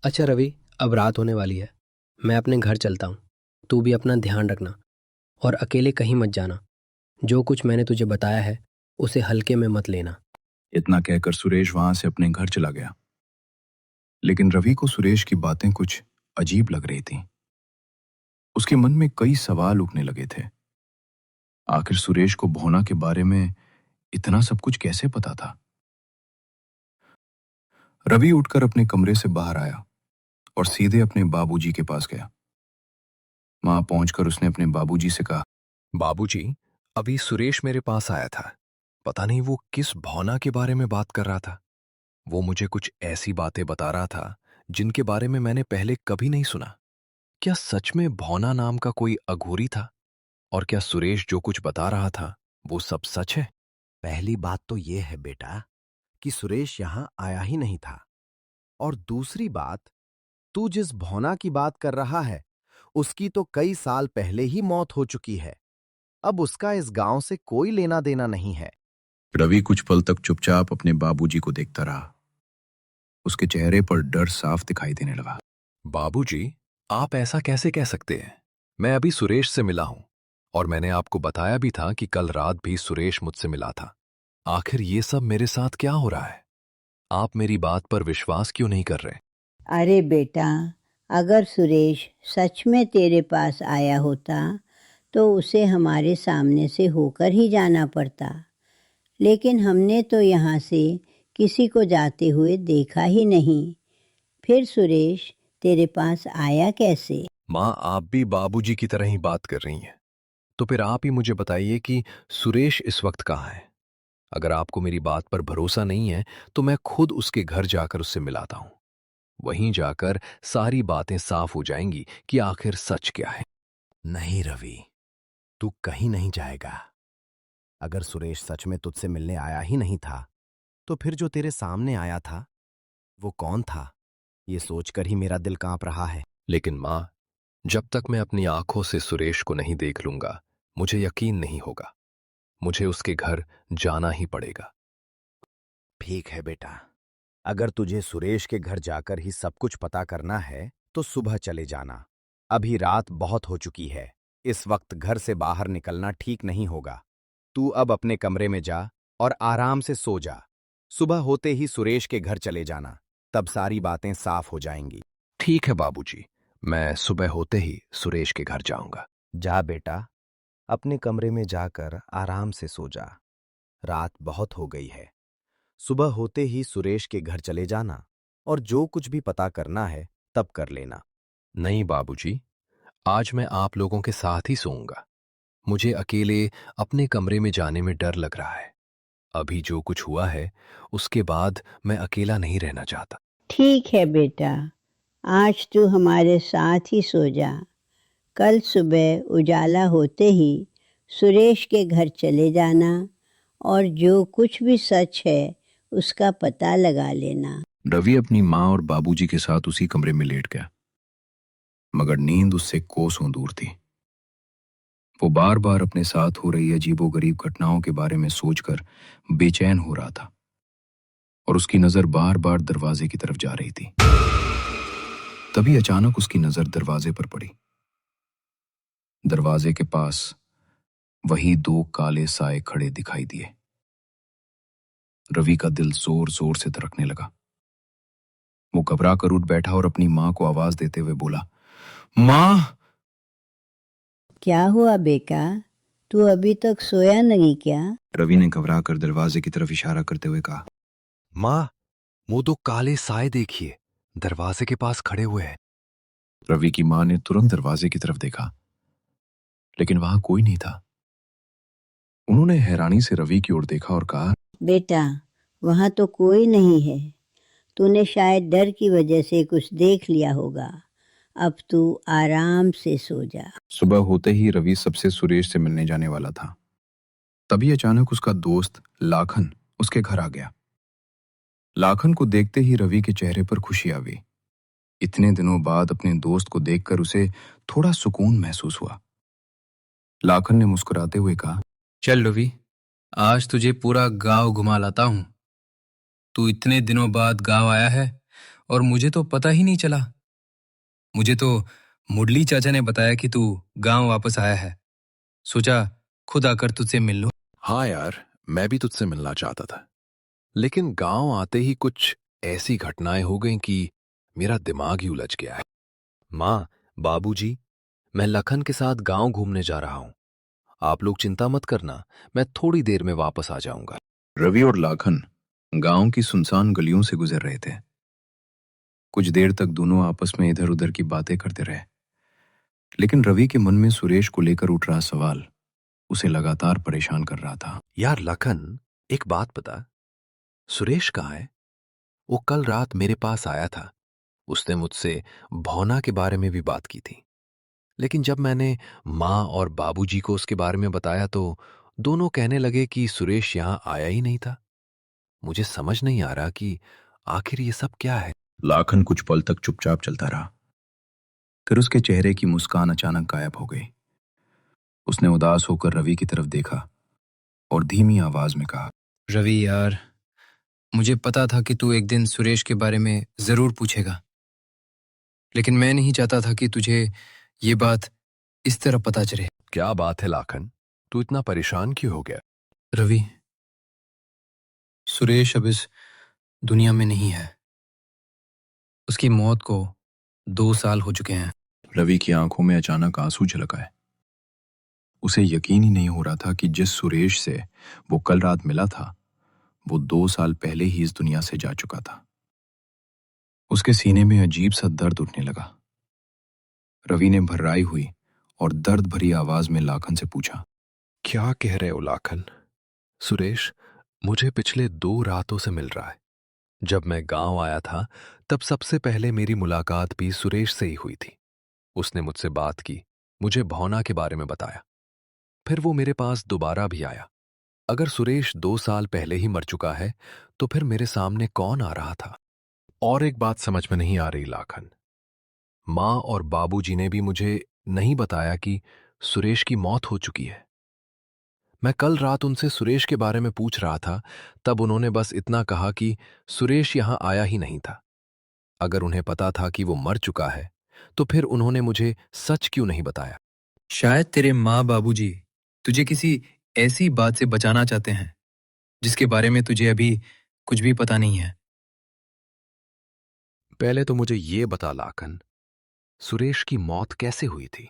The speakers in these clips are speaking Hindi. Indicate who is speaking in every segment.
Speaker 1: अच्छा रवि, अब रात होने वाली है। मैं अपने घर चलता हूँ। तू भी अपना ध्यान रखना और अकेले कहीं मत जाना। जो कुछ मैंने तुझे बताया है उसे हल्के में मत लेना।
Speaker 2: इतना कहकर सुरेश वहां से अपने घर चला गया। लेकिन रवि को सुरेश की बातें कुछ अजीब लग रही थीं। उसके मन में कई सवाल उठने लगे थे। आखिर सुरेश को भोना के बारे में इतना सब कुछ कैसे पता था? रवि उठकर अपने कमरे से बाहर आया और सीधे अपने बाबूजी के पास गया। वहां पहुंचकर उसने अपने बाबूजी से कहा,
Speaker 3: बाबूजी, अभी सुरेश मेरे पास आया था। पता नहीं वो किस भावना के बारे में बात कर रहा था। वो मुझे कुछ ऐसी बातें बता रहा था जिनके बारे में मैंने पहले कभी नहीं सुना। क्या सच में भावना नाम का कोई अघोरी था? और क्या सुरेश जो कुछ बता रहा था वो सब सच है?
Speaker 4: पहली बात तो यह है बेटा कि सुरेश यहां आया ही नहीं था। और दूसरी बात, तू जिस भौना की बात कर रहा है उसकी तो कई साल पहले ही मौत हो चुकी है। अब उसका इस गांव से कोई लेना देना नहीं है।
Speaker 2: रवि कुछ पल तक चुपचाप अपने बाबूजी को देखता रहा। उसके चेहरे पर डर साफ दिखाई देने लगा।
Speaker 3: बाबूजी, आप ऐसा कैसे कह सकते हैं? मैं अभी सुरेश से मिला हूं और मैंने आपको बताया भी था कि कल रात भी सुरेश मुझसे मिला था। आखिर ये सब मेरे साथ क्या हो रहा है? आप मेरी बात पर विश्वास क्यों नहीं कर रहे?
Speaker 5: अरे बेटा, अगर सुरेश सच में तेरे पास आया होता तो उसे हमारे सामने से होकर ही जाना पड़ता। लेकिन हमने तो यहाँ से किसी को जाते हुए देखा ही नहीं। फिर सुरेश तेरे पास आया कैसे?
Speaker 3: माँ, आप भी बाबूजी की तरह ही बात कर रही हैं। तो फिर आप ही मुझे बताइए कि सुरेश इस वक्त कहाँ है? अगर आपको मेरी बात पर भरोसा नहीं है तो मैं खुद उसके घर जाकर उससे मिलाता हूं। वहीं जाकर सारी बातें साफ हो जाएंगी कि आखिर सच क्या है।
Speaker 4: नहीं रवि, तू कहीं नहीं जाएगा। अगर सुरेश सच में तुझसे मिलने आया ही नहीं था तो फिर जो तेरे सामने आया था वो कौन था, ये सोचकर ही मेरा दिल कांप रहा है।
Speaker 3: लेकिन माँ, जब तक मैं अपनी आंखों से सुरेश को नहीं देख लूंगा मुझे यकीन नहीं होगा। मुझे उसके घर जाना ही पड़ेगा।
Speaker 4: ठीक है बेटा, अगर तुझे सुरेश के घर जाकर ही सब कुछ पता करना है तो सुबह चले जाना। अभी रात बहुत हो चुकी है। इस वक्त घर से बाहर निकलना ठीक नहीं होगा। तू अब अपने कमरे में जा और आराम से सो जा। सुबह होते ही सुरेश के घर चले जाना, तब सारी बातें साफ हो जाएंगी।
Speaker 3: ठीक है बाबूजी, मैं सुबह होते ही सुरेश के घर जाऊंगा।
Speaker 4: जा बेटा, अपने कमरे में जाकर आराम से सो जा। रात बहुत हो गई है। सुबह होते ही सुरेश के घर चले जाना और जो कुछ भी पता करना है तब कर लेना।
Speaker 3: नहीं बाबूजी, आज मैं आप लोगों के साथ ही सोऊंगा। मुझे अकेले अपने कमरे में जाने में डर लग रहा है। अभी जो कुछ हुआ है उसके बाद मैं अकेला नहीं रहना चाहता।
Speaker 5: ठीक है बेटा, आज तू हमारे साथ ही सो जा। कल सुबह उजाला होते ही सुरेश के घर चले जाना और जो कुछ भी सच है उसका पता लगा लेना।
Speaker 2: रवि अपनी माँ और बाबूजी के साथ उसी कमरे में लेट गया, मगर नींद उससे कोसों दूर थी। वो बार बार अपने साथ हो रही अजीबोगरीब घटनाओं के बारे में सोचकर बेचैन हो रहा था और उसकी नजर बार बार दरवाजे की तरफ जा रही थी। तभी अचानक उसकी नजर दरवाजे पर पड़ी। दरवाजे के पास वही दो काले साए खड़े दिखाई दिए। रवि का दिल जोर जोर से धड़कने लगा। वो घबरा कर उठ बैठा और अपनी मां को आवाज देते हुए बोला, मां।
Speaker 5: क्या हुआ बेटा, तू अभी तक सोया नहीं क्या?
Speaker 2: रवि ने घबरा कर दरवाजे की तरफ इशारा करते हुए कहा।
Speaker 3: माँ, वो दो काले साए देखिए, दरवाजे के पास खड़े हुए हैं।
Speaker 2: रवि की मां ने तुरंत दरवाजे की तरफ देखा, लेकिन वहां कोई नहीं था। उन्होंने हैरानी से रवि की ओर देखा और कहा,
Speaker 5: बेटा, वहाँ तो कोई नहीं है। तूने शायद डर की वजह से कुछ देख लिया होगा। अब तू आराम से सो जा।
Speaker 2: सुबह होते ही रवि सबसे सुरेश से मिलने जाने वाला था। तभी अचानक उसका दोस्त लाखन उसके घर आ गया। लाखन को देखते ही रवि के चेहरे पर खुशी आ गई। इतने दिनों बाद अपने दोस्त को देखकर उसे थोड़ा सुकून महसूस हुआ। लाखन ने मुस्कुराते हुए कहा,
Speaker 1: चल रवि, आज तुझे पूरा गांव घुमा लाता हूँ। तू इतने दिनों बाद गांव आया है
Speaker 2: और मुझे तो पता ही नहीं चला। मुझे तो मुरली चाचा ने बताया कि तू गांव वापस आया है। सोचा खुद आकर तुझसे मिल लूं।
Speaker 3: हाँ यार, मैं भी तुझसे मिलना चाहता था, लेकिन गांव आते ही कुछ ऐसी घटनाएं हो गईं कि मेरा दिमाग ही उलझ गया है। माँ, बाबूजी, मैं लखन के साथ गांव घूमने जा रहा हूं। आप लोग चिंता मत करना, मैं थोड़ी देर में वापस आ जाऊंगा।
Speaker 2: रवि और लाखन गांव की सुनसान गलियों से गुजर रहे थे। कुछ देर तक दोनों आपस में इधर उधर की बातें करते रहे, लेकिन रवि के मन में सुरेश को लेकर उठ रहा सवाल उसे लगातार परेशान कर रहा था।
Speaker 3: यार लखन, एक बात बता, सुरेश कहाँ है? वो कल रात मेरे पास आया था। उसने मुझसे भौना के बारे में भी बात की थी, लेकिन जब मैंने माँ और बाबूजी को उसके बारे में बताया तो दोनों कहने लगे कि सुरेश यहाँ आया ही नहीं था। मुझे समझ नहीं आ रहा कि आखिर ये सब क्या है।
Speaker 2: लाखन कुछ पल तक चुपचाप चलता रहा, फिर उसके चेहरे की मुस्कान अचानक गायब हो गई। उसने उदास होकर रवि की तरफ देखा और धीमी आवाज में कहा, रवि यार, मुझे पता था कि तू एक दिन सुरेश के बारे में जरूर पूछेगा, लेकिन मैं नहीं चाहता था कि तुझे ये बात इस तरह पता चले।
Speaker 3: क्या बात है लाखन, तू इतना परेशान क्यों हो गया?
Speaker 2: रवि, सुरेश अब इस दुनिया में नहीं है। उसकी मौत को 2 साल हो चुके हैं। रवि की आंखों में अचानक आंसू झलक आए। उसे यकीन ही नहीं हो रहा था कि जिस सुरेश से वो कल रात मिला था, वो 2 साल पहले ही इस दुनिया से जा चुका था। उसके सीने में अजीब सा दर्द उठने लगा। रवि ने भर्राई हुई और दर्द भरी आवाज में लाखन से पूछा,
Speaker 3: क्या कह रहे हो लाखन? सुरेश मुझे पिछले 2 रातों से मिल रहा है। जब मैं गांव आया था तब सबसे पहले मेरी मुलाकात भी सुरेश से ही हुई थी। उसने मुझसे बात की, मुझे भौना के बारे में बताया। फिर वो मेरे पास दोबारा भी आया। अगर सुरेश 2 साल पहले ही मर चुका है तो फिर मेरे सामने कौन आ रहा था? और एक बात समझ में नहीं आ रही लाखन, माँ और बाबूजी ने भी मुझे नहीं बताया कि सुरेश की मौत हो चुकी है। मैं कल रात उनसे सुरेश के बारे में पूछ रहा था, तब उन्होंने बस इतना कहा कि सुरेश यहां आया ही नहीं था। अगर उन्हें पता था कि वो मर चुका है तो फिर उन्होंने मुझे सच क्यों नहीं बताया?
Speaker 2: शायद तेरे माँ बाबूजी तुझे किसी ऐसी बात से बचाना चाहते हैं जिसके बारे में तुझे अभी कुछ भी पता नहीं है।
Speaker 3: पहले तो मुझे ये बता लाखन, सुरेश की मौत कैसे हुई थी?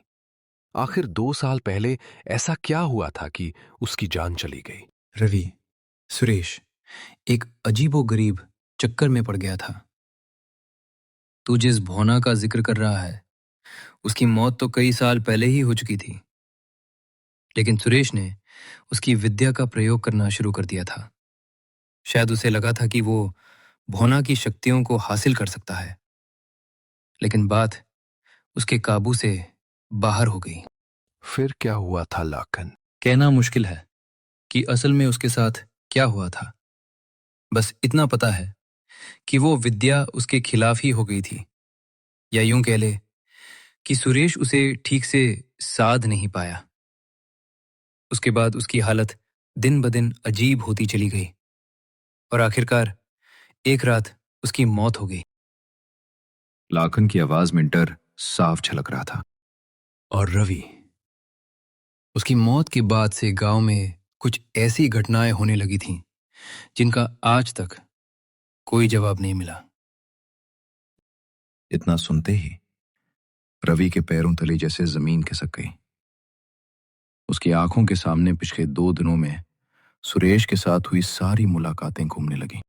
Speaker 3: आखिर 2 साल पहले ऐसा क्या हुआ था कि उसकी जान चली गई?
Speaker 2: रवि, सुरेश एक अजीबोगरीब चक्कर में पड़ गया था। तू जिस भौना का जिक्र कर रहा है, उसकी मौत तो कई साल पहले ही हो चुकी थी, लेकिन सुरेश ने उसकी विद्या का प्रयोग करना शुरू कर दिया था। शायद उसे लगा था कि वो भौना की शक्तियों को हासिल कर सकता है, लेकिन बात उसके काबू से बाहर हो गई।
Speaker 3: फिर क्या हुआ था लाखन?
Speaker 2: कहना मुश्किल है कि असल में उसके साथ क्या हुआ था। बस इतना पता है कि वो विद्या उसके खिलाफ ही हो गई थी, या यूं कह ले कि सुरेश उसे ठीक से साध नहीं पाया। उसके बाद उसकी हालत दिन ब दिन अजीब होती चली गई और आखिरकार एक रात उसकी मौत हो गई। लाखन की आवाज में डर साफ झलक रहा था। और रवि, उसकी मौत के बाद से गांव में कुछ ऐसी घटनाएं होने लगी थीं जिनका आज तक कोई जवाब नहीं मिला। इतना सुनते ही रवि के पैरों तले जैसे जमीन खिसक गई। उसकी आंखों के सामने पिछले 2 दिनों में सुरेश के साथ हुई सारी मुलाकातें घूमने लगी।